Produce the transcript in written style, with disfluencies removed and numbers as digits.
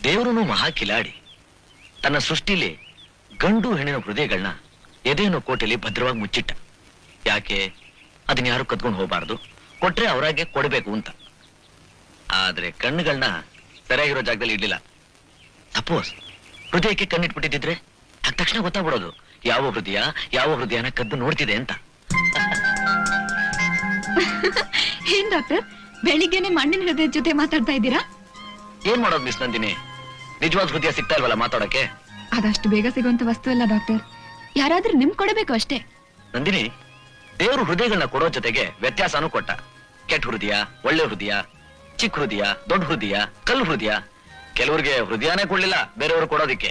ದೇವರನು ಮಹಾ ಕಿಲಾಡಿ ತನ್ನ ಸೃಷ್ಟಿಲಿ ಗಂಡು ಹೆಣ್ಣಿನ ಹೃದಯಗಳನ್ನ ಎದೆಯನ್ನು ಕೋಟೆಯಲ್ಲಿ ಭದ್ರವಾಗಿ ಮುಚ್ಚಿಟ್ಟ. ಯಾಕೆ? ಅದನ್ನ ಯಾರು ಕದ್ಕೊಂಡು ಹೋಗಬಾರ್ದು, ಕೊಟ್ರೆ ಅವರಾಗೆ ಕೊಡಬೇಕು ಅಂತ. ಆದ್ರೆ ಕಣ್ಣುಗಳನ್ನ ಸರಿಯಾಗಿರೋ ಜಾಗದಲ್ಲಿ ಇಡ್ಲಿಲ್ಲ. ಸಪೋಸ್ ಹೃದಯಕ್ಕೆ ಕಣ್ಣಿಟ್ಬಿಟ್ಟಿದ್ರೆ ಆಗ ತಕ್ಷಣ ಗೊತ್ತಾಗ್ಬಿಡೋದು ಯಾವ ಹೃದಯನ ಕದ್ದು ನೋಡ್ತಿದೆ ಅಂತ. ಏನ್ ಡಾಕ್ಟರ್, ಬೆಳಿಗ್ಗೆನೆ ಮಣ್ಣಿನ ಹೃದಯದ ಜೊತೆ ಮಾತಾಡ್ತಾ ಇದ್ದೀರಾ? ಏನ್ ಮಾಡೋದು ಮಿಸ್ ನಂದಿನಿ, ನಿಜವಾದ ಹೃದಯ ಸಿಗ್ತಾ ಇಲ್ವಲ್ಲ ಮಾತಾಡಕ್ಕೆ. ಅದಷ್ಟು ಬೇಗ ಸಿಗುವಂತ ವಸ್ತು ಅಲ್ಲ ಡಾಕ್ಟರ್, ಯಾರಾದ್ರೂ ನಿಮ್ ಕೊಡಬೇಕು ಅಷ್ಟೇ. ನಂದಿನಿ, ದೇವರು ಹೃದಯಗಳನ್ನ ಕೊಡೋ ಜೊತೆಗೆ ವ್ಯತ್ಯಾಸನೂ ಕೊಟ್ಟ. ಕೆಟ್ಟ ಹೃದಯ, ಒಳ್ಳೆ ಹೃದಯ, ಚಿಕ್ಕ ಹೃದಯ, ದೊಡ್ಡ ಹೃದಯ, ಕಲ್ಲು ಹೃದಯ. ಕೆಲವ್ರಿಗೆ ಹೃದಯನೇ ಕೊಡ್ಲಿಲ್ಲ ಬೇರೆಯವರು ಕೊಡೋದಿಕ್ಕೆ.